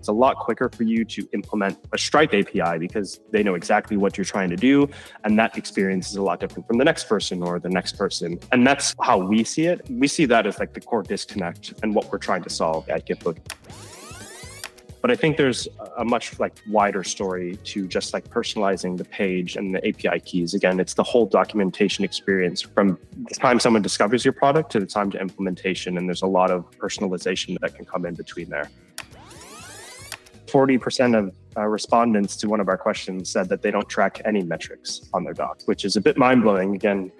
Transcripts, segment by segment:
It's a lot quicker for you to implement a Stripe API because they know exactly what you're trying to do. And that experience is a lot different from the next person or the next person. And that's how we see it. We see that as like the core disconnect and what we're trying to solve at GitBook. But I think there's a much wider story to just personalizing the page and the API keys. Again, it's the whole documentation experience from the time someone discovers your product to the time to implementation. And there's a lot of personalization that can come in between there. 40% of respondents to one of our questions said that they don't track any metrics on their docs, which is a bit mind-blowing. Again,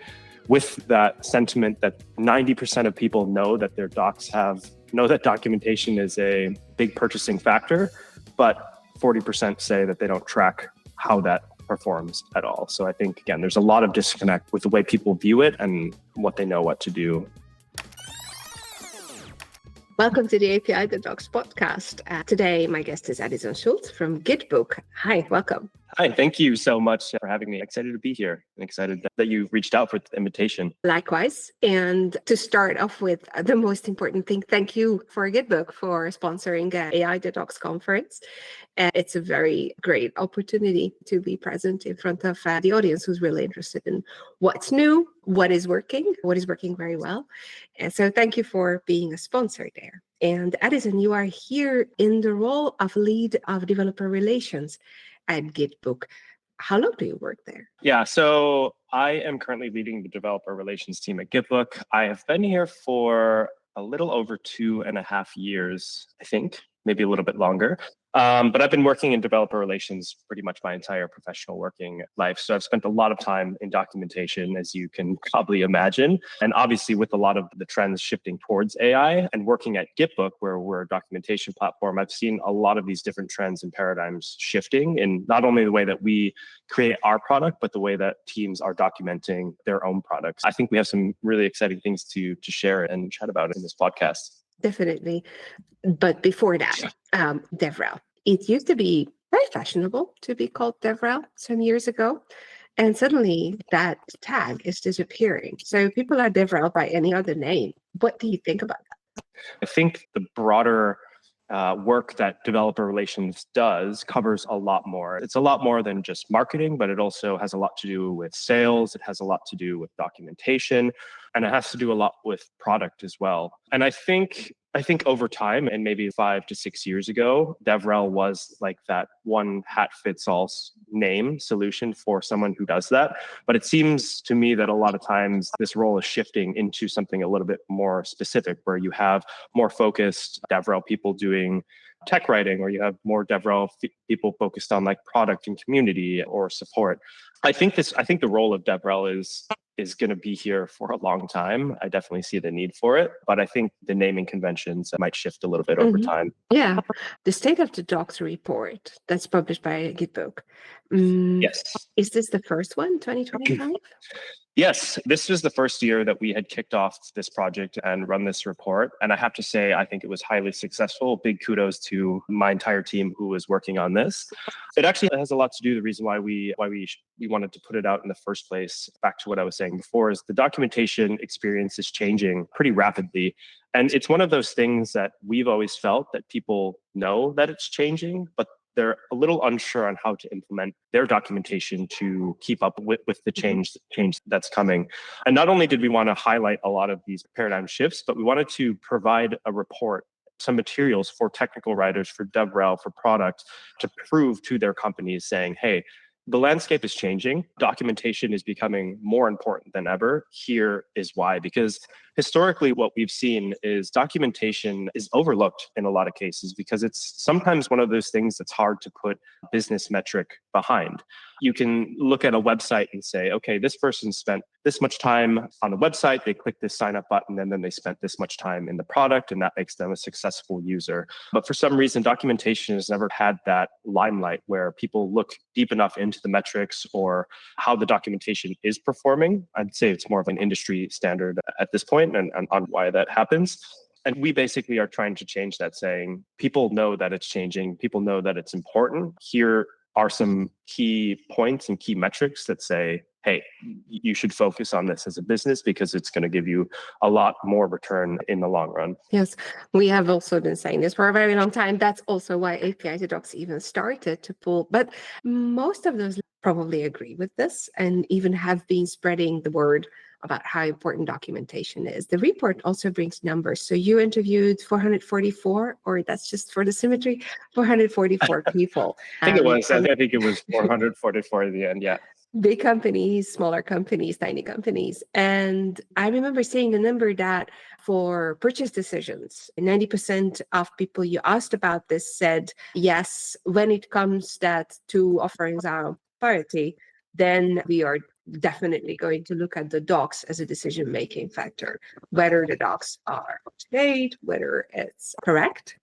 with that sentiment that 90% of people know that their docs know that documentation is a big purchasing factor, but 40% say that they don't track how that performs at all. So I think, again, there's a lot of disconnect with the way people view it and what they know what to do. Welcome to the API the Docs podcast. Today, my guest is Addison Schultz from GitBook. Hi, welcome. Hi, thank you so much for having me. Excited to be here and excited that you reached out for the invitation. Likewise. And to start off with the most important thing, thank you for GitBook for sponsoring the AI the Docs conference. It's a very great opportunity to be present in front of the audience who's really interested in what's new, what is working very well. And so thank you for being a sponsor there. And Addison, you are here in the role of lead of developer relations at GitBook. How long do you work there? Yeah, so I am currently leading the developer relations team at GitBook. I have been here for a little over 2.5 years, I think, maybe a little bit longer. But I've been working in developer relations pretty much my entire professional working life. So I've spent a lot of time in documentation, as you can probably imagine. And obviously with a lot of the trends shifting towards AI and working at GitBook, where we're a documentation platform, I've seen a lot of these different trends and paradigms shifting in not only the way that we create our product, but the way that teams are documenting their own products. I think we have some really exciting things to share and chat about in this podcast. Definitely. But before that, DevRel. It used to be very fashionable to be called DevRel some years ago. And suddenly that tag is disappearing. So people are DevRel by any other name. What do you think about that? I think the broader work that developer relations does covers a lot more. It's a lot more than just marketing, but it also has a lot to do with sales. It has a lot to do with documentation, and it has to do a lot with product as well. And I think over time, and maybe 5 to 6 years ago, DevRel was like that one hat fits all name solution for someone who does that. But it seems to me that a lot of times this role is shifting into something a little bit more specific, where you have more focused DevRel people doing tech writing, or you have more DevRel people focused on product and community or support. I think the role of DevRel is going to be here for a long time. I definitely see the need for it, but I think the naming conventions might shift a little bit over time. Yeah. The State of the Docs report that's published by GitBook. Yes. Is this the first one, 2025? Yes, this was the first year that we had kicked off this project and run this report. And I have to say, I think it was highly successful. Big kudos to my entire team who was working on this. It actually has a lot to do, the reason why we wanted to put it out in the first place, back to what I was saying before, is the documentation experience is changing pretty rapidly. And it's one of those things that we've always felt that people know that it's changing, but they're a little unsure on how to implement their documentation to keep up with the change that's coming. And not only did we want to highlight a lot of these paradigm shifts, but we wanted to provide a report, some materials for technical writers, for DevRel, for product, to prove to their companies saying, hey, the landscape is changing. Documentation is becoming more important than ever. Here is why. Because historically, what we've seen is documentation is overlooked in a lot of cases because it's sometimes one of those things that's hard to put business metric behind. You can look at a website and say, okay, this person spent this much time on the website, they clicked this sign up button, and then they spent this much time in the product, and that makes them a successful user. But for some reason, documentation has never had that limelight where people look deep enough into the metrics or how the documentation is performing. I'd say it's more of an industry standard at this point, and on why that happens. And we basically are trying to change that, saying people know that it's changing. People know that it's important. Here are some key points and key metrics that say, hey, you should focus on this as a business because it's going to give you a lot more return in the long run. Yes, we have also been saying this for a very long time. That's also why API to Docs even started to pull. But most of those probably agree with this and even have been spreading the word about how important documentation is. The report also brings numbers. So you interviewed 444, or that's just for the symmetry, 444 people. I think it was. I think it was 444 at the end. Yeah. Big companies, smaller companies, tiny companies. And I remember seeing a number that for purchase decisions, 90% of people you asked about this said, yes, when it comes that two offerings are on parity, then we are definitely going to look at the docs as a decision-making factor, whether the docs are up to date, whether it's correct,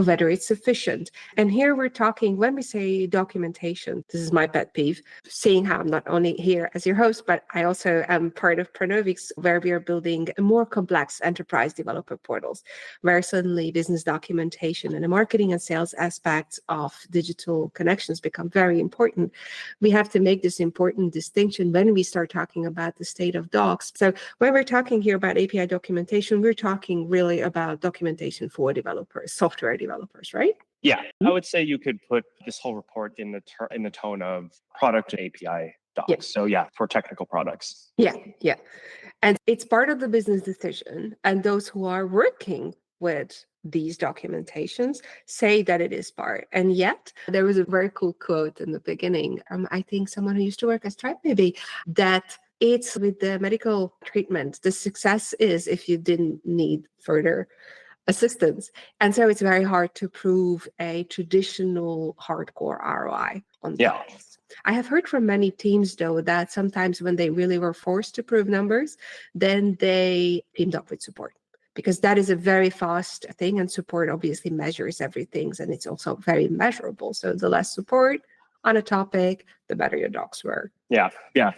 whether it's sufficient. And here we're talking, when we say documentation, this is my pet peeve, seeing how I'm not only here as your host, but I also am part of Pronovix, where we are building more complex enterprise developer portals, where suddenly business documentation and the marketing and sales aspects of digital connections become very important. We have to make this important distinction when we start talking about the state of docs. So when we're talking here about API documentation, we're talking really about documentation for developers, software developers, right? Yeah, I would say you could put this whole report in the tone of product API docs. Yeah. So yeah, for technical products. Yeah. And it's part of the business decision. And those who are working with these documentations say that it is part. And yet there was a very cool quote in the beginning. I think someone who used to work as Stripe maybe, that it's with the medical treatment, the success is if you didn't need further assistance. And so it's very hard to prove a traditional hardcore ROI on docs. I have heard from many teams, though, that sometimes when they really were forced to prove numbers, then they teamed up with support, because that is a very fast thing, and support obviously measures everything, and it's also very measurable. So the less support on a topic, the better your docs were. Yeah,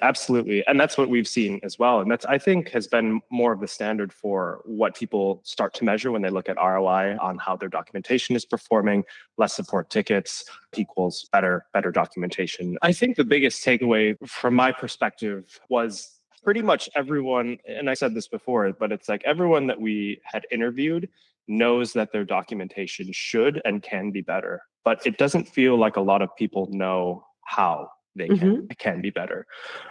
absolutely. And that's what we've seen as well. And that's, I think, has been more of the standard for what people start to measure when they look at ROI on how their documentation is performing. Less support tickets equals better documentation. I think the biggest takeaway from my perspective was pretty much everyone, and I said this before, but it's like everyone that we had interviewed knows that their documentation should and can be better. But it doesn't feel like a lot of people know how they can be better.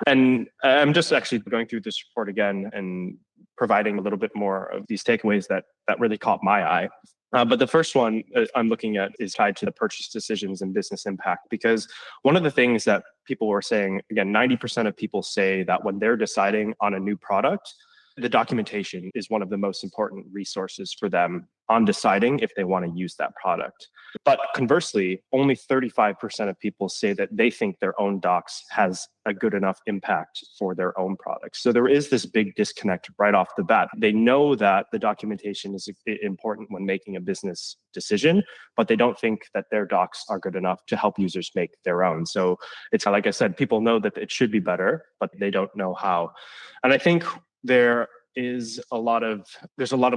And I'm just actually going through this report again and providing a little bit more of these takeaways that really caught my eye. But the first one I'm looking at is tied to the purchase decisions and business impact, because one of the things that people were saying, again, 90% of people say that when they're deciding on a new product, the documentation is one of the most important resources for them on deciding if they want to use that product. But conversely, only 35% of people say that they think their own docs has a good enough impact for their own products. So there is this big disconnect right off the bat. They know that the documentation is important when making a business decision, but they don't think that their docs are good enough to help users make their own. So it's like I said, people know that it should be better, but they don't know how. And I think there's a lot of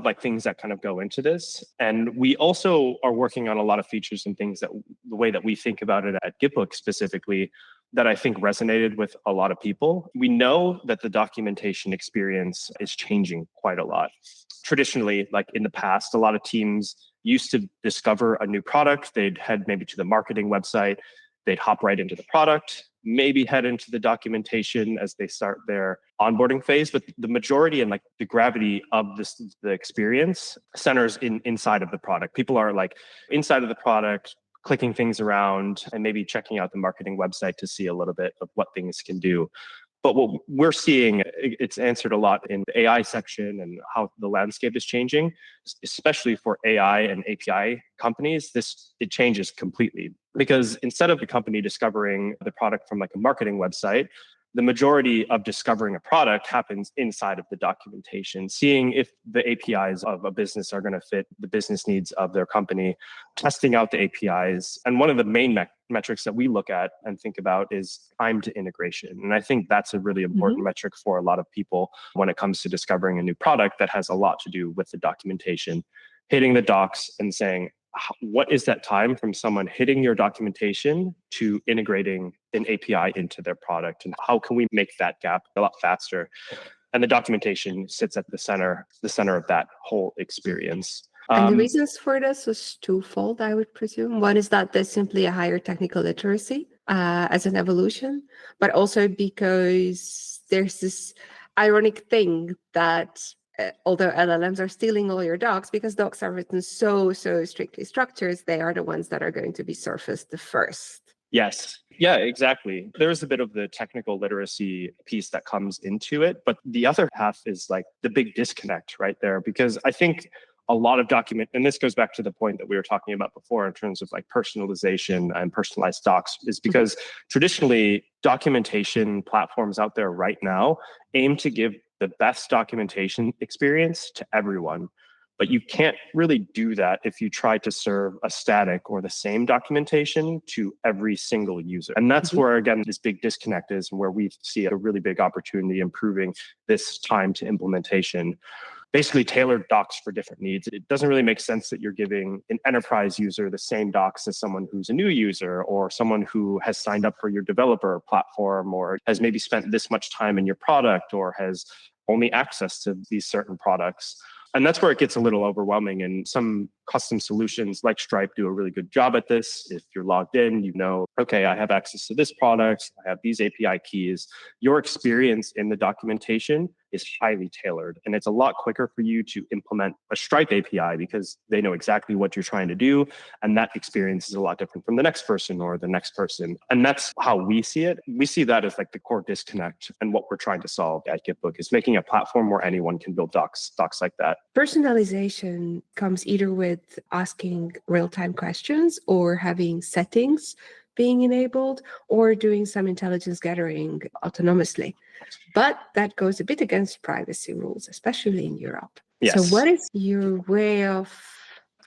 like things that kind of go into this. And we also are working on a lot of features and things that the way that we think about it at GitBook specifically, that I think resonated with a lot of people. We know that the documentation experience is changing quite a lot. Traditionally, like in the past, a lot of teams used to discover a new product. They'd head maybe to the marketing website, they'd hop right into the product, maybe head into the documentation as they start their onboarding phase. But the majority and like the gravity of the experience centers inside of the product. People are like inside of the product, clicking things around and maybe checking out the marketing website to see a little bit of what things can do. But what we're seeing, it's answered a lot in the AI section and how the landscape is changing, especially for AI and API companies. It changes completely, because instead of the company discovering the product from like a marketing website, the majority of discovering a product happens inside of the documentation, seeing if the APIs of a business are going to fit the business needs of their company, testing out the APIs. And one of the main metrics that we look at and think about is time to integration. And I think that's a really important metric for a lot of people when it comes to discovering a new product that has a lot to do with the documentation. Hitting the docs and saying, what is that time from someone hitting your documentation to integrating an API into their product? And how can we make that gap a lot faster? And the documentation sits at the center of that whole experience. And the reasons for this is twofold, I would presume. One is that there's simply a higher technical literacy as an evolution, but also because there's this ironic thing that although LLMs are stealing all your docs, because docs are written so strictly structured, they are the ones that are going to be surfaced the first. Yes. Yeah, exactly. There's a bit of the technical literacy piece that comes into it, but the other half is like the big disconnect right there, because I think a lot of and this goes back to the point that we were talking about before in terms of like personalization and personalized docs, is because traditionally documentation platforms out there right now aim to give the best documentation experience to everyone. But you can't really do that if you try to serve a static or the same documentation to every single user. And that's where, again, this big disconnect is, and where we see a really big opportunity improving this time to implementation. Basically tailored docs for different needs. It doesn't really make sense that you're giving an enterprise user the same docs as someone who's a new user, or someone who has signed up for your developer platform, or has maybe spent this much time in your product, or has only access to these certain products. And that's where it gets a little overwhelming. And some custom solutions like Stripe do a really good job at this. If you're logged in, you know, okay, I have access to this product, I have these API keys. Your experience in the documentation is highly tailored. And it's a lot quicker for you to implement a Stripe API because they know exactly what you're trying to do. And that experience is a lot different from the next person or the next person. And that's how we see it. We see that as like the core disconnect. And what we're trying to solve at GitBook is making a platform where anyone can build docs like that. Personalization comes either with asking real-time questions, or having settings being enabled, or doing some intelligence gathering autonomously. But that goes a bit against privacy rules, especially in Europe. Yes. So what is your way of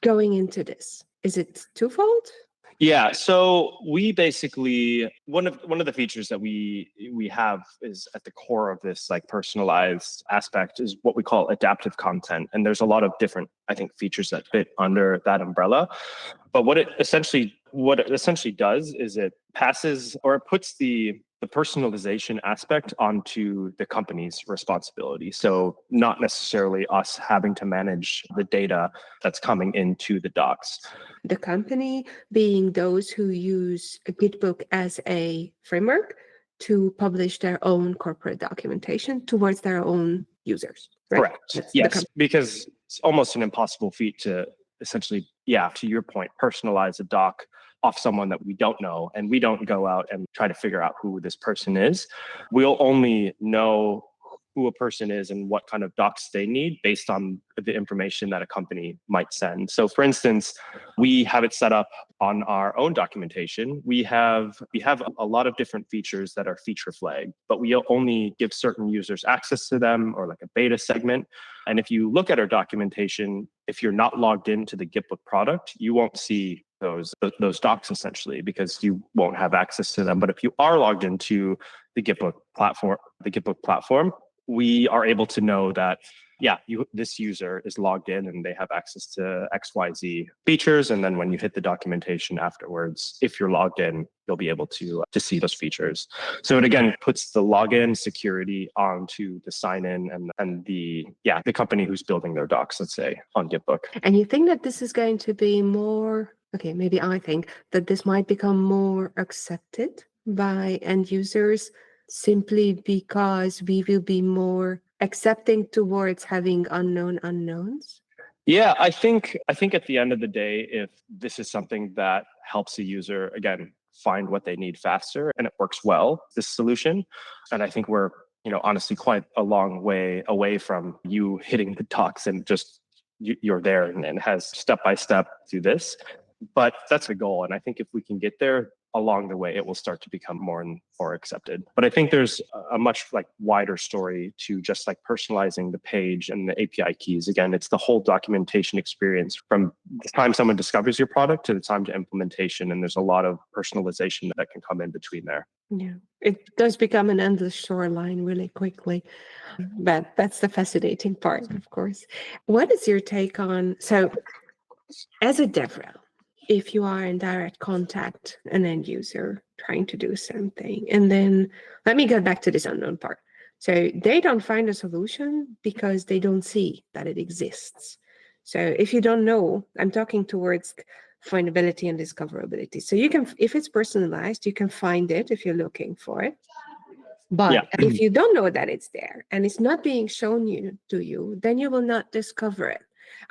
going into this? Is it twofold? Yeah, so we basically, one of the features that we have is at the core of this like personalized aspect is what we call adaptive content. And there's a lot of different, I think, features that fit under that umbrella. But what it essentially does is it passes, or it puts the personalization aspect onto the company's responsibility. So not necessarily us having to manage the data that's coming into the docs. The company being those who use GitBook as a framework to publish their own corporate documentation towards their own users. Right? Correct. Yes, because it's almost an impossible feat to essentially, to your point, personalize a doc off someone that we don't know, and we don't go out and try to figure out who this person is. We'll only know who a person is and what kind of docs they need based on the information that a company might send. So for instance, we have it set up on our own documentation. We have a lot of different features that are feature flagged, but we only give certain users access to them, or like a beta segment. And if you look at our documentation, if you're not logged into the GitBook product, you won't see those docs essentially, because you won't have access to them. But if you are logged into the GitBook platform, we are able to know that, this user is logged in and they have access to XYZ features. And then when you hit the documentation afterwards, if you're logged in, you'll be able to see those features. So it again puts the login security onto the sign in and the company who's building their docs, let's say, on GitBook. And you think that this is going to be more, maybe I think that this might become more accepted by end users, simply because we will be more accepting towards having unknown unknowns? Yeah, I think at the end of the day, if this is something that helps a user, again, find what they need faster and it works well, this solution, and I think we're, honestly quite a long way away from you hitting the docs and just you're there and has step-by-step through this. But that's the goal. And I think if we can get there, along the way, it will start to become more and more accepted. But I think there's a much wider story to just personalizing the page and the API keys. Again, it's the whole documentation experience from the time someone discovers your product to the time to implementation. And there's a lot of personalization that can come in between there. Yeah, it does become an endless shoreline really quickly. But that's the fascinating part, of course. What is your take on, so As a DevRel, if you are in direct contact, an end user trying to do something, and then let me get back to this unknown part. So they don't find a solution because they don't see that it exists. So if you don't know, I'm talking towards findability and discoverability. So you can, if it's personalized, you can find it if you're looking for it. But if you don't know that it's there and it's not being shown to you, then you will not discover it.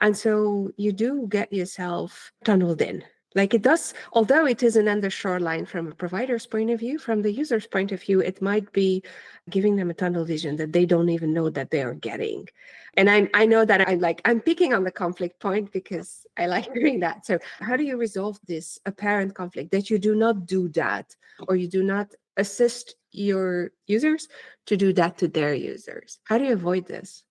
And so you do get yourself tunneled in. Like it does, although it isn't on the shoreline from a provider's point of view, from the user's point of view, it might be giving them a tunnel vision that they don't even know that they are getting. And I know that I'm picking on the conflict point because I like doing that. So how do you resolve this apparent conflict that you do not do that, or you do not assist your users to do that to their users? How do you avoid this?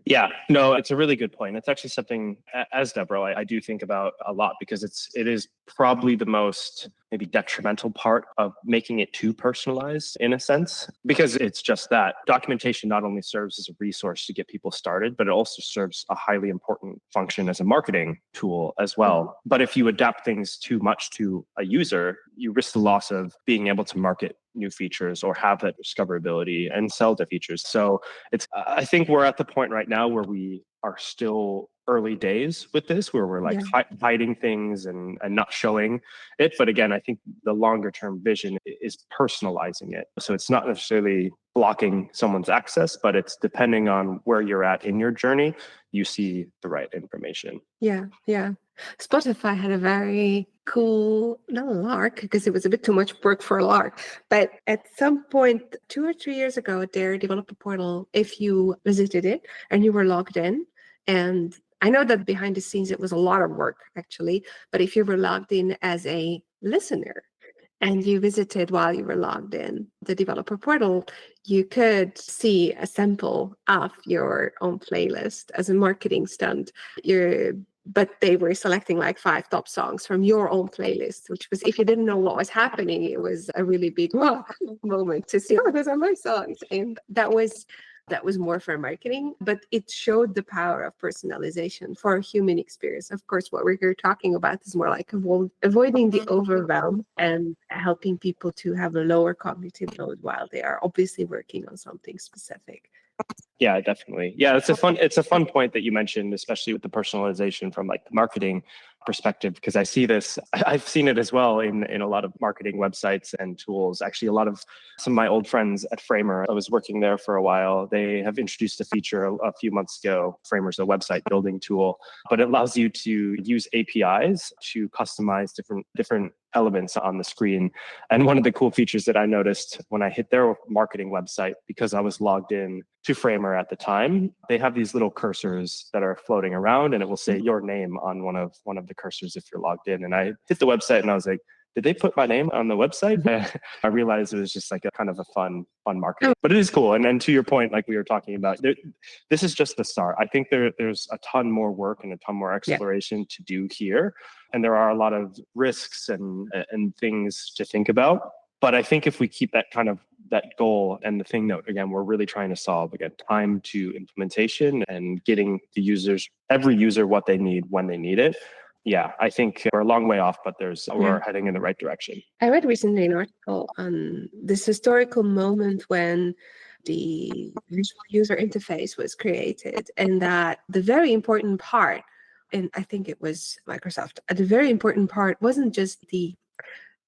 Yeah, no, it's a really good point. It's actually something, as DevRel, I do think about a lot, because it is probably the most maybe detrimental part of making it too personalized in a sense, because it's just that documentation not only serves as a resource to get people started, but it also serves a highly important function as a marketing tool as well. But if you adapt things too much to a user, you risk the loss of being able to market new features or have that discoverability and sell the features. So I think we're at the point right now where we are still early days with this, where we're like hiding things and not showing it. But again, I think the longer term vision is personalizing it. So it's not necessarily blocking someone's access, but it's depending on where you're at in your journey, you see the right information. Yeah. Spotify had a very cool, not a lark, because it was a bit too much work for a lark, but at some point 2 or 3 years ago, their developer portal, if you visited it and you were logged in, and I know that behind the scenes it was a lot of work actually, but if you were logged in as a listener and you visited while you were logged in the developer portal, you could see a sample of your own playlist as a marketing stunt. But they were selecting like 5 top songs from your own playlist, which was, if you didn't know what was happening, it was a really big moment to see, oh, those are my songs. And that was more for marketing, but it showed the power of personalization for a human experience. Of course, what we're here talking about is more like avoiding the overwhelm and helping people to have a lower cognitive load while they are obviously working on something specific. Yeah, definitely. Yeah, it's a fun point that you mentioned, especially with the personalization from like the marketing perspective, because I see this, I've seen it as well in a lot of marketing websites and tools. Actually, a lot of some of my old friends at Framer, I was working there for a while. They have introduced a feature a few months ago. Framer's a website building tool, but it allows you to use APIs to customize different elements on the screen. And one of the cool features that I noticed when I hit their marketing website, because I was logged in to Framer at the time, they have these little cursors that are floating around, and it will say your name on one of the cursors if you're logged in. And I hit the website and I was like, did they put my name on the website? I realized it was just like a kind of a fun marketing, but it is cool. And then to your point, like we were talking about, this is just the start. I think there's a ton more work and a ton more exploration to do here. And there are a lot of risks and things to think about. But I think if we keep that kind of that goal and the thing that, again, we're really trying to solve, again, time to implementation and getting the every user what they need when they need it. Yeah, I think we're a long way off, but we're heading in the right direction. I read recently an article on this historical moment when the visual user interface was created, and that the very important part, and I think it was Microsoft, the very important part wasn't just the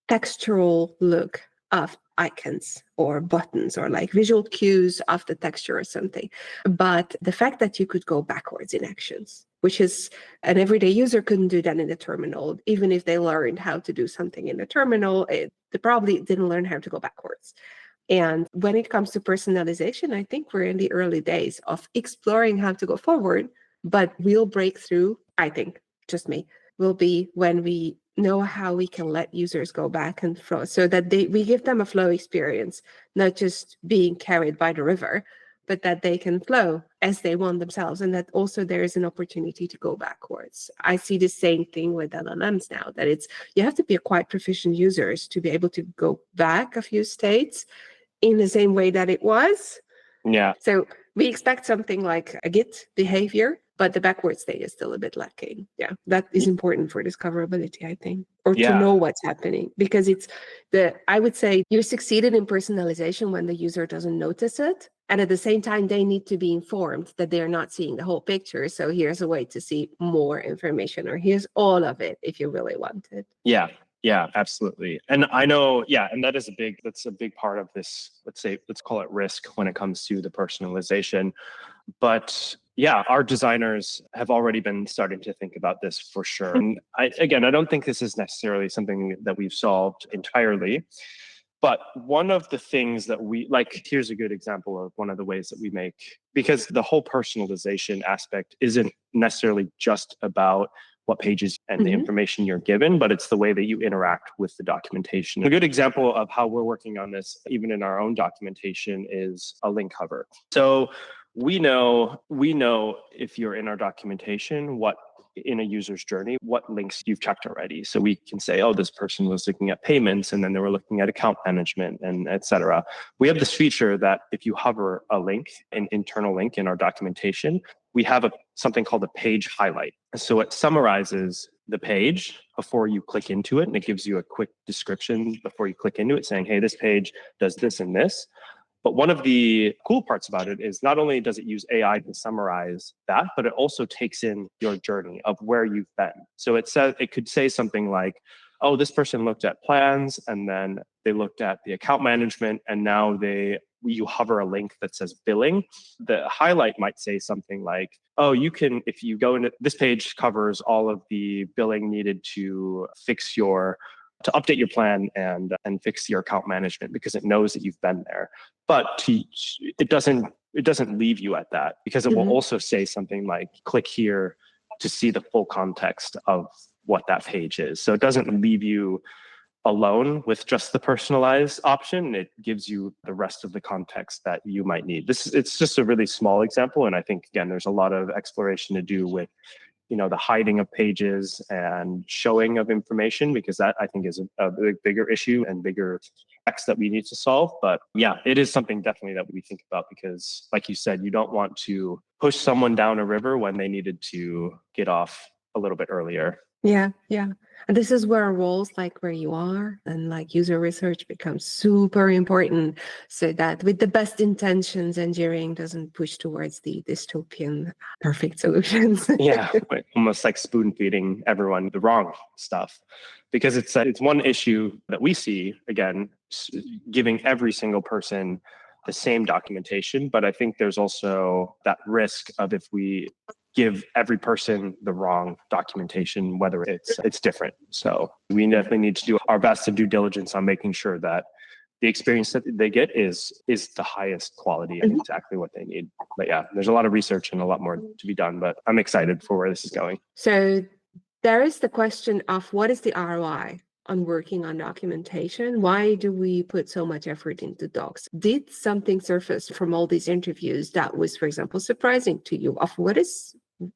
textural look of icons or buttons or like visual cues of the texture or something, but the fact that you could go backwards in actions, which is an everyday user couldn't do that in the terminal. Even if they learned how to do something in the terminal, they probably didn't learn how to go backwards. And when it comes to personalization, I think we're in the early days of exploring how to go forward, but real breakthrough, I think, just me, will be when we know how we can let users go back and flow, so that we give them a flow experience, not just being carried by the river, but that they can flow as they want themselves, and that also there is an opportunity to go backwards. I see the same thing with LLMs now, that you have to be a quite proficient users to be able to go back a few states in the same way that it was. Yeah. So we expect something like a Git behavior but the backward state is still a bit lacking. Yeah, that is important for discoverability, I think, or to Yeah. know what's happening, because I would say you succeeded in personalization when the user doesn't notice it. And at the same time, they need to be informed that they're not seeing the whole picture. So here's a way to see more information, or here's all of it if you really want it. Yeah, absolutely. And I know, and that's a big part of this, let's call it risk when it comes to the personalization. But yeah, our designers have already been starting to think about this for sure. And I don't think this is necessarily something that we've solved entirely. But one of the things that here's a good example of one of the ways that we make, because the whole personalization aspect isn't necessarily just about what pages and the information you're given, but it's the way that you interact with the documentation. A good example of how we're working on this, even in our own documentation, is a link hover. So we know if you're in our documentation, in a user's journey, what links you've checked already. So we can say, oh, this person was looking at payments, and then they were looking at account management, and et cetera. We have this feature that if you hover a link, an internal link in our documentation, we have something called a page highlight. So it summarizes the page before you click into it, and it gives you a quick description before you click into it saying, hey, this page does this and this. But one of the cool parts about it is not only does it use AI to summarize that, but it also takes in your journey of where you've been. So it could say something like, oh, this person looked at plans, and then they looked at the account management, and now you hover a link that says billing. The highlight might say something like, oh, if you go into this page, covers all of the billing needed to update your plan and fix your account management, because it knows that you've been there. But it doesn't leave you at that, because it will also say something like, click here to see the full context of what that page is. So it doesn't leave you alone with just the personalized option. It gives you the rest of the context that you might need. It's just a really small example. And I think, again, there's a lot of exploration to do with the hiding of pages and showing of information, because that, I think, is a bigger issue and bigger X that we need to solve. But yeah, it is something definitely that we think about, because like you said, you don't want to push someone down a river when they needed to get off a little bit earlier. Yeah. And this is where roles like where you are and like user research becomes super important, so that with the best intentions, engineering doesn't push towards the dystopian perfect solutions. Yeah, almost like spoon feeding everyone the wrong stuff, because it's one issue that we see, again, giving every single person the same documentation. But I think there's also that risk of, if we give every person the wrong documentation, whether it's different. So we definitely need to do our best to due diligence on making sure that the experience that they get is the highest quality and exactly what they need. But yeah, there's a lot of research and a lot more to be done, but I'm excited for where this is going. So there is the question of, what is the ROI on working on documentation? Why do we put so much effort into docs? Did something surface from all these interviews that was, for example, surprising to you, of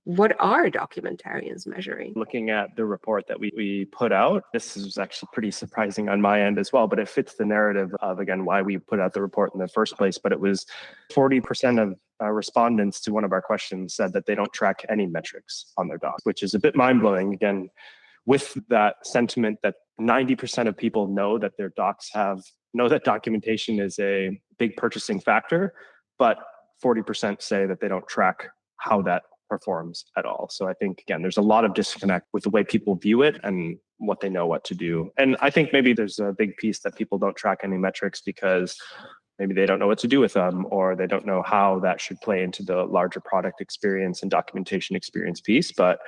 what are documentarians measuring? Looking at the report that we put out, this is actually pretty surprising on my end as well, but it fits the narrative of, again, why we put out the report in the first place. But it was 40% of respondents to one of our questions said that they don't track any metrics on their docs, which is a bit mind-blowing, again, with that sentiment that 90% of people know that their docs know that documentation is a big purchasing factor, but 40% say that they don't track how that performs at all. So I think, again, there's a lot of disconnect with the way people view it and what they know what to do. And I think maybe there's a big piece that people don't track any metrics because maybe they don't know what to do with them, or they don't know how that should play into the larger product experience and documentation experience piece. But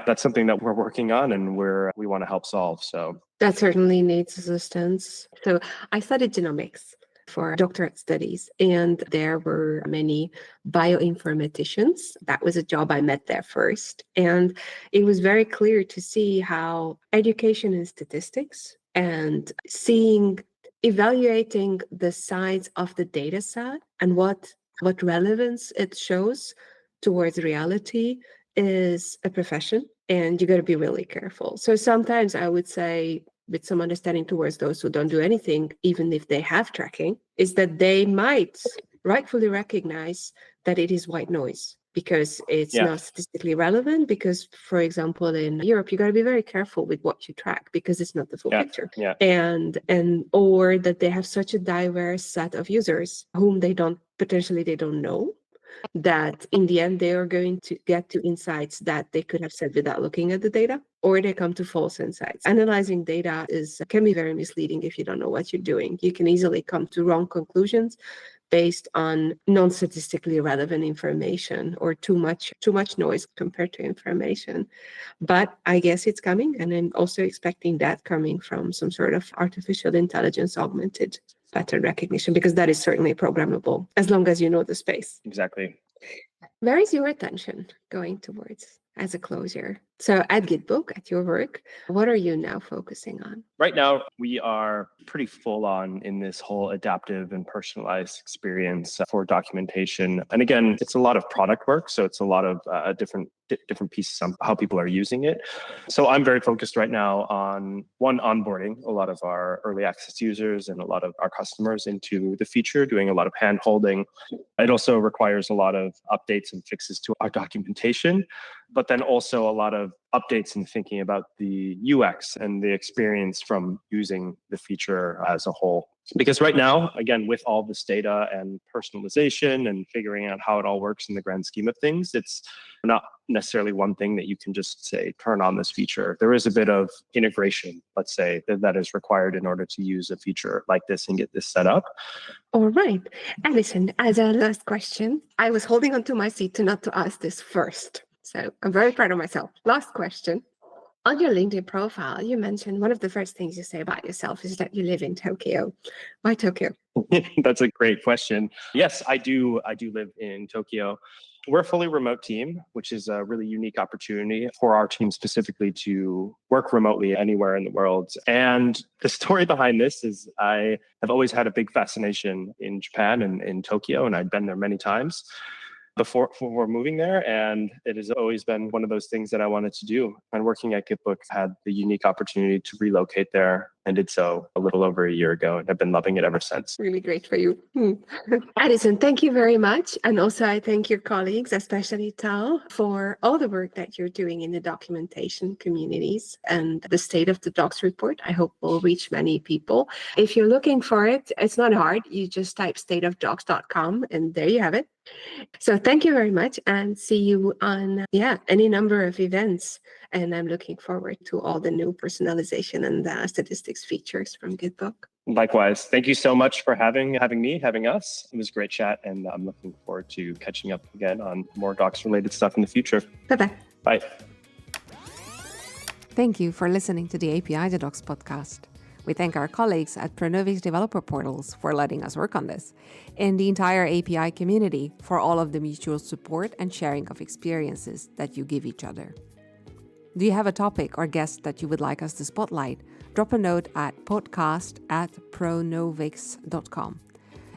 that's something that we're working on and we want to help solve. So that certainly needs assistance. So I studied genomics for doctorate studies, and there were many bioinformaticians. That was a job I met there first. And it was very clear to see how education and statistics and evaluating the size of the data set and what relevance it shows towards reality is a profession, and you got to be really careful. So sometimes I would say, with some understanding towards those who don't do anything, even if they have tracking, is that they might rightfully recognize that it is white noise, because it's not statistically relevant. Because, for example, in Europe, you got to be very careful with what you track because it's not the full picture. And or that they have such a diverse set of users whom they don't know, that in the end they are going to get to insights that they could have said without looking at the data, or they come to false insights. Analyzing data can be very misleading if you don't know what you're doing. You can easily come to wrong conclusions based on non-statistically relevant information or too much noise compared to information. But I guess it's coming, and I'm also expecting that coming from some sort of artificial intelligence augmented pattern recognition, because that is certainly programmable as long as you know the space. Exactly. Where is your attention going towards as a closure? So at GitBook, at your work, what are you now focusing on? Right now, we are pretty full on in this whole adaptive and personalized experience for documentation. And again, it's a lot of product work. So it's a lot of different pieces on how people are using it. So I'm very focused right now on onboarding a lot of our early access users and a lot of our customers into the feature, doing a lot of hand holding. It also requires a lot of updates and fixes to our documentation, but then also a lot of updates and thinking about the UX and the experience from using the feature as a whole. Because right now, again, with all this data and personalization and figuring out how it all works in the grand scheme of things, it's not necessarily one thing that you can just say, turn on this feature. There is a bit of integration, let's say, that is required in order to use a feature like this and get this set up. All right. Addison, as a last question, I was holding onto my seat not to ask this first. So I'm very proud of myself. Last question. On your LinkedIn profile, you mentioned one of the first things you say about yourself is that you live in Tokyo. Why Tokyo? That's a great question. Yes, I do live in Tokyo. We're a fully remote team, which is a really unique opportunity for our team specifically to work remotely anywhere in the world. And the story behind this is I have always had a big fascination in Japan and in Tokyo, and I'd been there many times before moving there. And it has always been one of those things that I wanted to do. And working at GitBook had the unique opportunity to relocate there and did so a little over a year ago. And I've been loving it ever since. Really great for you. Addison, thank you very much. And also I thank your colleagues, especially Tal, for all the work that you're doing in the documentation communities. And the State of the Docs report, I hope will reach many people. If you're looking for it, it's not hard. You just type stateofdocs.com and there you have it. So thank you very much, and see you on any number of events. And I'm looking forward to all the new personalization and statistics features from GitBook. Likewise. Thank you so much for having us. It was a great chat, and I'm looking forward to catching up again on more docs related stuff in the future. Bye-bye. Bye. Thank you for listening to the API to Docs podcast. We thank our colleagues at Pronovix Developer Portals for letting us work on this, and the entire API community for all of the mutual support and sharing of experiences that you give each other. Do you have a topic or guest that you would like us to spotlight? Drop a note at podcast@pronovix.com.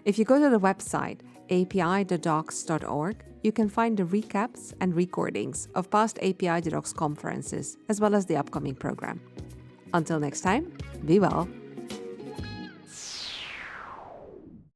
If you go to the website api-docs.org, you can find the recaps and recordings of past API to Docs conferences, as well as the upcoming program. Until next time, be well.